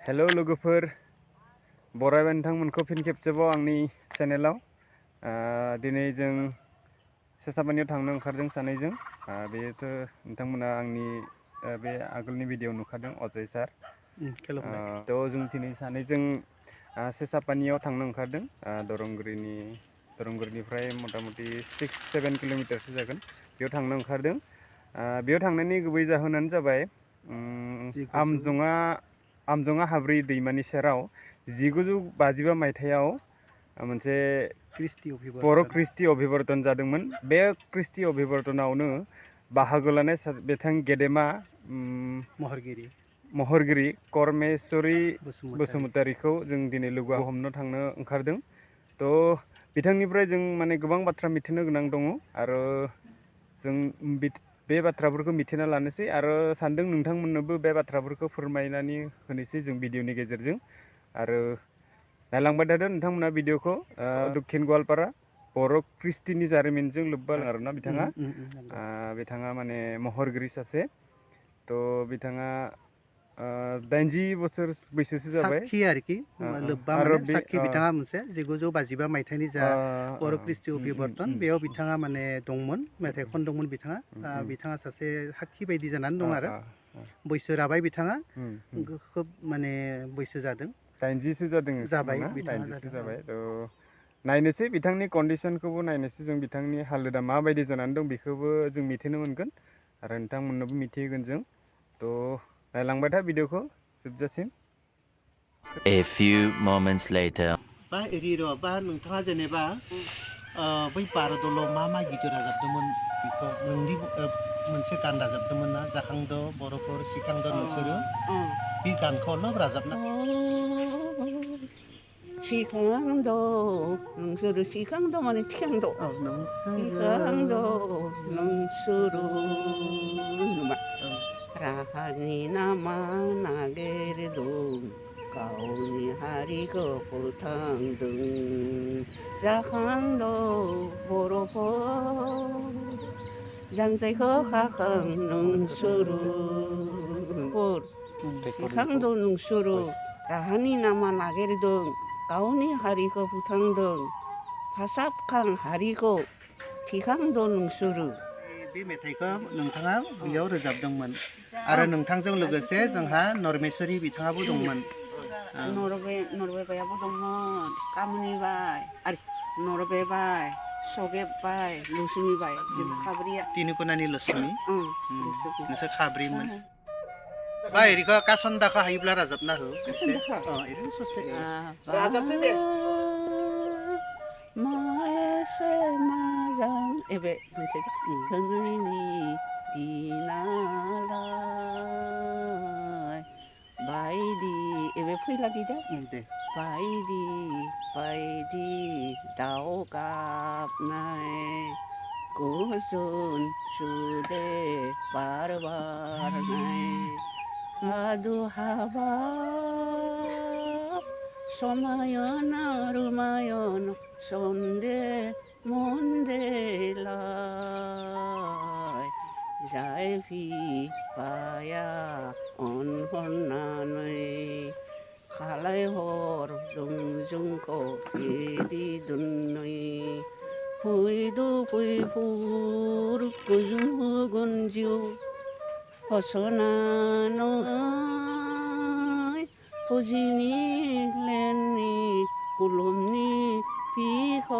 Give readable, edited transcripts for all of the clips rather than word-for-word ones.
Hello लोगोफोर बरायबाय नोंथांमोनखौ फिन खेबसेबाव आंनि चेनेलाव दिनै जों सेसापानियाव थांनो ओंखारदों सानैजों बेथ' नोंथांमोना आंनि बे आगोलनि भिडिअ नुखादों अजय सार थ' जों दिनै सानैजों सेसापानियाव थांनो ओंखारदों दरंगुरिनिफ्राय मथा-मथि 6-7 किल'मिटारसो जागोन बेयाव थांनो ओंखारदों बेयाव थांनायनि गुबै जाहोनानो जाबाय आमजङा हाब्रि दैमानि सेराव 1955 मायथाइयाव मोनसे बर' कृष्टि अभिवर्तन जादोंमोन। बे कृष्टि अभिवर्तनावनो बाहागो लानाय बिथां गेदेमा महरगिरि करमेश्वरी बसुमतारीखौ जों दिनै लोगो हमनो थांनो ओंखारदों। थ' बिथांनिफ्राय जों माने गोबां बाथ्रा मिथिनो गोनां दङ आरो जों बे बाथ्राफोरखौ मिथिना लानोसै आरो सानदों नोंथांमोननोबो बे बाथ्राफोरखौ फोरमायनानै होनोसै जों भिडिअनि गेजेरजों आरो नायलांबाय थादो नोंथांमोना भिडिअखौ दक्षिण गवालपारा बर' कृष्टिनि जारिमिनजों लोब्बा आरोना बिथाङा माने महरगिरि सासे थ' बिथाङा 80 बोसोर बैसोसो जाबाय साखि आरोखि लोब्बा माने साखि बिथाङा मोनसे 1955 मायथाइनि जा बर' कृष्टि अभिवर्तन बेयाव बिथाङा माने दंमोन मेथाइ खनदोंमोन बिथाङा सासे साखि बायदि जानानै दं आरो बैसो राबाय बिथाङा खोब माने बैसो जादों 80सो जाबाय थ' नायनोसै बिथांनि कन्डिसनखौबो नायनोसै जों बिथांनि हालोदा माबायदि जानानै दं बेखौबो जों मिथिनो मोनगोन आरो नोंथांमोननोबो मिथिहोगोन जों थ' नायलांबाय था भिडिअखौ जोबजासिम। A few moments later. बा एरि र' बा नोंथाङा जेनेबा बै बारदलाव मा गिदिर राजाबदोंमोन बेखौ नोंनि मोनसे गान राजाबदोंमोन ना जाखांद' बर'फोर सिखांद' नोंसोरो बे गानखौ अलप राजाबना सिखांद' नोंसोरो सिखांद' माने थिखांद' सिखांद' नोंसोरो राहानि लामा नागिरदों गावनि हारिखौ फोथांदों जाखांद' बर'फोर जान्जायखौ खाखां नोंसोरो सिखांद' नोंसोरो राहानि लामा नागिरदों गावनि हारिखौ फोथांदों फोसाबखां हारिखौ थिखांद' नोंसोरो बे मेथाइखौ नोंथाङा बेयाव रोजाबदोंमोन आरो नोंथांजों लोगोसे जोंहा नरमेश्वरी बिथाङाबो दंमोन नरबे बायाबो दंमोन कामनि बाय आरो नरबे बाय सगेब बाय लुसुमि बाय खाब्रिया तिनिकुनानि लुसुमि नोंसोर खाब्रिमोन बा एरिखौ कासन्दाखौ हायोब्ला राजाबना हो एरैनो ससे राजाबदो दे मासे मोजां एबे मोनसे होनैनि दिनालाय बायदि एबे फैला बिदा दे बायदि दाउ गाबनाय गोजोन सुदे बार बारनाय सादु हाबाब समायन रुमायन सन्दे मन्देलाय जाय बिफाया अनहरनानै खालायहरदों जोंखौ बिदि दोनै फैदो फैफोर गोजोन होगोन जिउ होसोनानै फुजिनि लेननि खुलुमनि बिखौलाय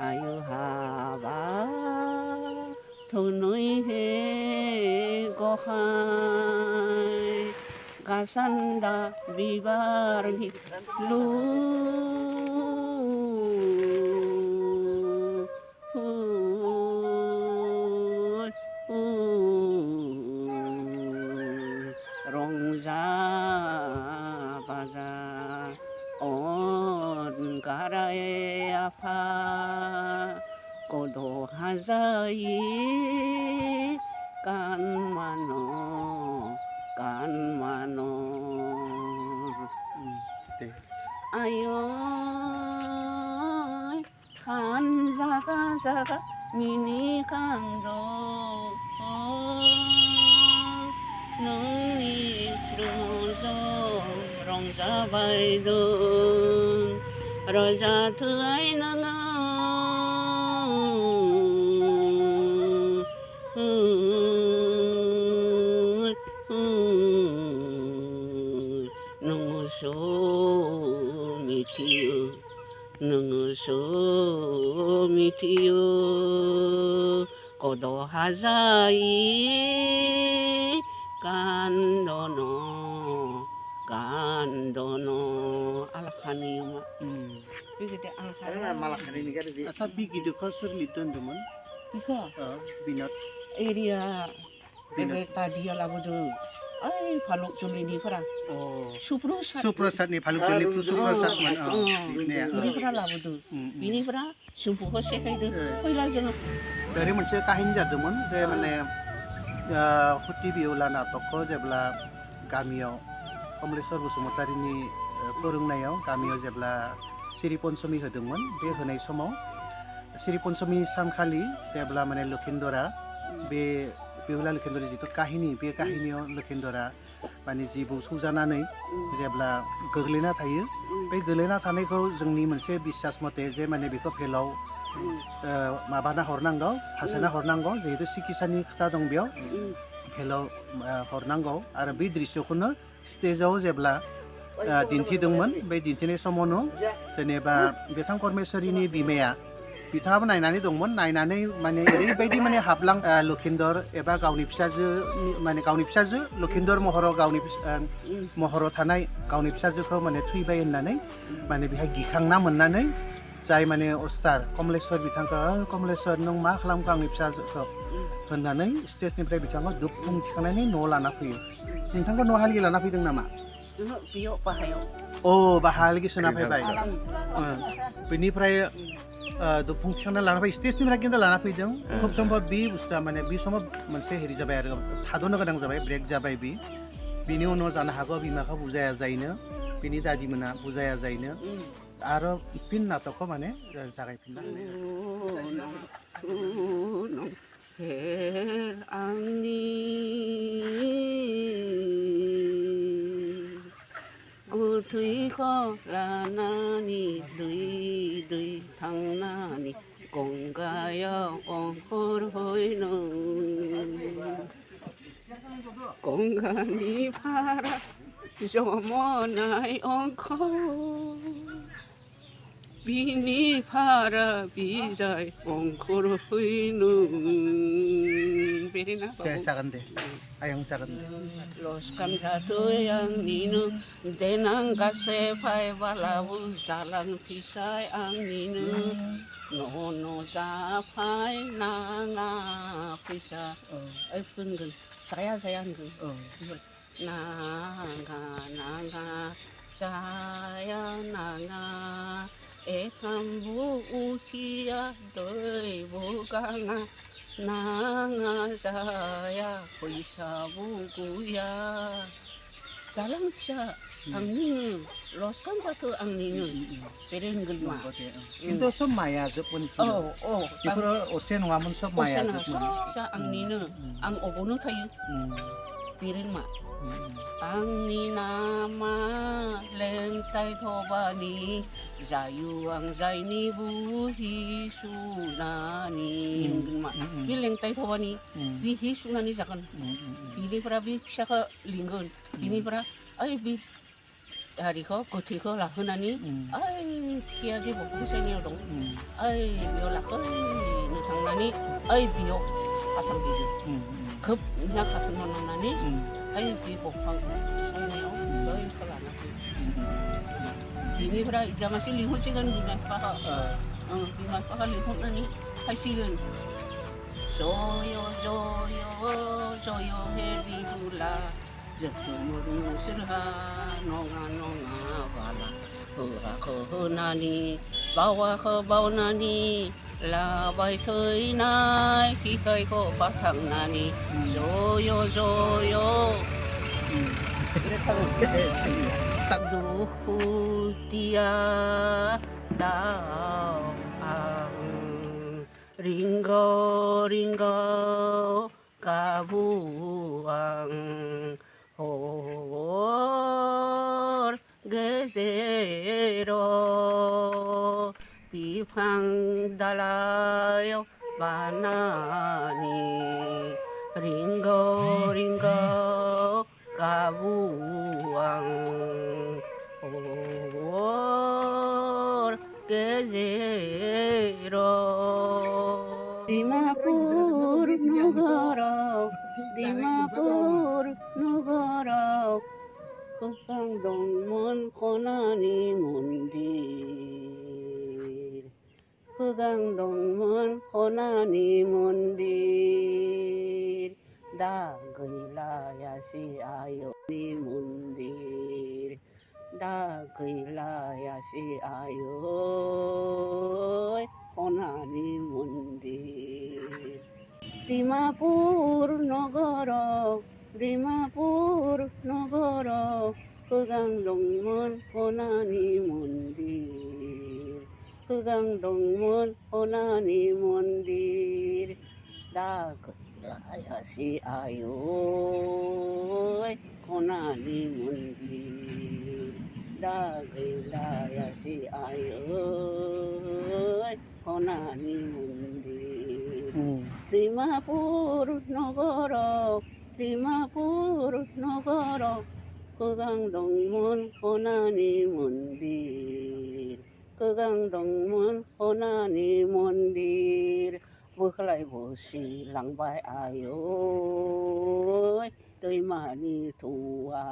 आयु हाबा धनै हे गखाय गासान्दा बिबारनि रंजा बाजा अनगाराय आफा गद' हाजायै गान मानो आय खान जागा मिनिखांद 능이 스르저 롱자바이든 러자 드아이나가 능소 미티요 능소 미티요 고도하자이 간도노 알카니마 이게 알카니 Asa bigi de kosur litan teman. 이거 Binat. 에리아 베베 타디아 라보도 아이 발로 좀이니 프라 Oh. 수프로사 Suprasat ni paluk jeli tu suprasat man. ini 프라 라보도 ini 프라 수프호 세카이도 호이라 저 Dari moनसे kahin जादोंमोन जे माने हुति बिउलाना तखौ जेब्ला गामियाव कमलेश्वर बसुमतारीनि फोरोंनायाव गामियाव जेब्ला सिरि पन्चमी होदोंमोन बे होनाय समाव सिरि पन्चमी सानखालि जेब्ला माने लखिन्दरा बे बिउला लखिन्दरनि जितु काहिनी बे काहिनीयाव लखिन्दरा माने जिबौ सौजानानै जेब्ला गोग्लैना थायो बे गोग्लैना थानायखौ जोंनि मोनसे बिसास मथे जे माने बेखौ फेलाव माबाना हरनांगौ फासायना हरनांगौ जिहेतु सिकित्सानि खोथा दं बेयाव फेलाव हरनांगौ आरो बे दृश्यखौनो स्टेजाव जेब्ला दिन्थिदोंमोन बे दिन्थिनाय समावनो जेनेबा बिथां परमेश्वरीनि बिमाया बिथाङाबो नायनानै दंमोन नायनानै माने ओरैबायदि माने हाबलां लखिन्दर एबा गावनि फिसाजो लखिन्दर महराव गावनि महराव थानाय गावनि फिसाजोखौ माने थैबाय होननानै माने बेहाय गिखांना मोननानै जाय माने अस्टार कमलेश्वर बिथांखौ कमलेश्वर नों मा खालामखो आंनि फिसाजोखौ होननानै स्टेजनिफ्राय बिथांखौ दुबफुं थिखांनानै न'आव लाना फैयो नोंथांखौ न' हालगि लाना फैदों नामा बियो बाहायाव बाहालगि सोना फैबाय बेनिफ्राय दुबफुं थिखांना लाना फैयो स्टेजनिफ्राय खिन्थु लाना फैदों खुब सम्भब बे बुस्थुआ माने बे समाव मोनसे हेरि जाबाय आरो थाद'नो गोनां जाबाय ब्रेक जाबाय बिनि उनाव जानो हागौ बिमाखौ बुजाया जायनो बिनि दादिमोना बुजाया जायनो आरो फिन नाटकखौ माने जागायफिनना आंनि गोथैखौ लानानै दै थांनानै गंगायाव अंखर हैनो गंगानि फारा जमनाय अंखर बिनि फारा बिजाय अंखर हैनो बेरेना जागोन दे आयं जागोन दे लसकान जाथोय आंनिनो देनां गासे फायबालाबो जालांफिसाय आंनिनो न' जाफाय नाङा फैसा फोनगोन जाया होनगोन नाङा जाया नाङा एखामबो उखिया दैबो गाङा नाङा जाया फैसाबो गैया जालां फिसा आंनिनो लसकान जाथो आंनिनो बेरे होनगोन मा खिन्थु सब माया जोबमोन बेफोरो असे नङामोन सब माया जोबमोन आंनिनो आं अबावनो थायो बेरे मा आंनि नामा लेंथाय थबानि जायो आं जायनि बुहि सुनानि बे लेंथाय थबानि बे हि सुनानै जागोन बिनिफ्राय बे फिसाखौ लिंगोन बिनिफ्राय ओइ बे हारिखौ गोथैखौ लाहोनानै ओइ फिसाया जे बबेसायनियाव दं ओइ बेयाव लाखैनो थांनानै ओइ बेयाव खाथांहैयो खोब ना खाथांहरनानै ओइ बे बफां सायनायाव बैखौ लाना फैयो बिनिफ्राय जामासे लिंहरसिगोन बिमा बिफाखौ लिंहरनानै फैसिगोन जय हे बिदुला जोबोर नोंसोरहा नङा बाला होआखौ होनानै बावाखौ बावनानै लाबाय थैनाय बिखायखौ बारखांनानै दुखु दिया दाव आं रिंगाव गाबु आं 게제로 비팡 달아요 바나니 링거 링거 가부왕 오 게제로 디마푸르 누거로 디마푸르 누거로 흑강동문 고난이 문딜 흑강동문 고난이 문딜 다그일라야시 아요니 문딜 다그일라야시 아요 고난이 문딜 디마푸르 너거로 디마푸르 너거로 흑강동문 고난이 문딜 흑강동문 고난이 문딜 다그라야시 아요 고난이 문딜 다그라야시 아요 고난이 문딜 디마푸르 너거로 디마푸르 너거로 흑강동문 고난이 문딜 흑강동문 고난이 문딜 bữa bosi lang bai ayo tôi mani thua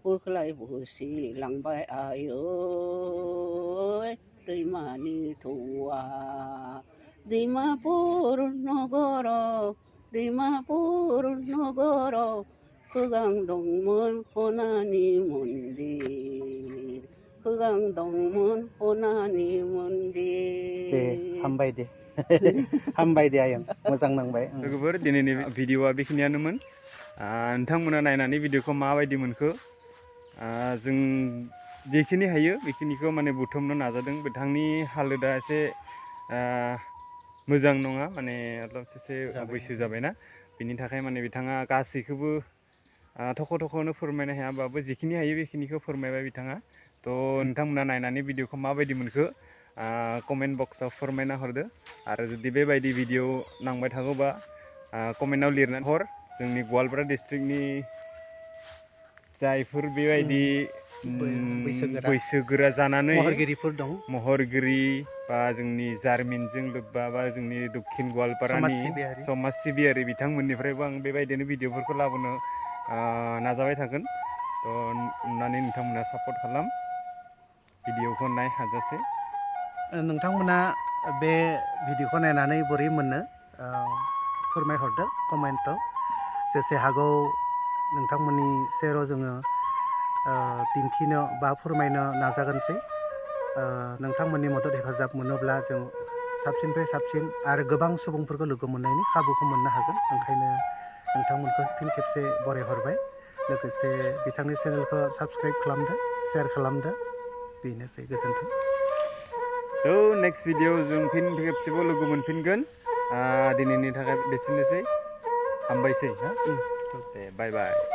bữa bosi lang bai ayo tôi mani thua Dimapur nogoro Dimapur nogoro 흑강동문 호나니 문딜 흑강동문 호나니 문딜 deh hambai deh hambai deh ayang मोजां नांबाय लोगोफोर दिनैनि भिडिअआ बेखिनियानोमोन नोंथांमोना नायनानै भिडिअखौ माबायदि मोनखो जों जेखिनि हायो बेखिनिखौ माने बुथुमनो नाजादों बिथांनि हालोदा एसे मोजां नङा माने एसे बैसो जाबायना बिनि थाखाय माने बिथाङा गासैखौबो थख' थख'नो फोरमायनो हायाबाबो जेखिनि हायो बेखिनिखौ फोरमायबाय बिथाङा थ' नोंथांमोना नायनानै भिडिअखौ माबायदि मोनखो कमेन्ट बक्सआव फोरमायना हरदो आरो जुदि बेबायदि भिडिअ नांबाय थागौबा कमेन्टआव लिरनानै हर जोंनि गवालपारा डिस्ट्रिक्टनि जायफोर बेबायदि बैसोगोरा जानानै महरगिरिफोर दं महरगिरि बा जोंनि जारिमिनजों लोब्बा बा जोंनि दक्षिण गवालपारानि समाज सिबियारि बिथांमोननिफ्रायबो आं बेबायदिनो भिडिअफोरखौ लाबोनो नाजाबाय थागोन थ' अननानै नोंथांमोना सापर्ट खालाम भिडिअखौ नाय हाजासे नोंथांमोना बे भिडिअखौ नायनानै बोरै मोनो फोरमायहरदो कमेन्टआव जेसे हागौ नोंथांमोननि सेराव जोङो दिन्थिनो बा फोरमायनो नाजागोनसै नोंथांमोननि मदद हेफाजाब मोनोब्ला जों साबसिननिफ्राय साबसिन आरो गोबां सुबुंफोरखौ लोगो मोननायनि खाबुखौ मोननो हागोन ओंखायनो नोंथांमोनखौ फिन खेबसे बरायहरबाय लोगोसे बिथांनि चेनेलखौ साबस्क्राइब खालामदो शेयार खालामदो बेनोसै गोजोन्थों थ' नेक्स्ट भिडिअ जों फिन खेबसेबाव लोगो मोनफिनगोन दिनैनि थाखाय बेसेनोसै हामबायसै दे बाय बाय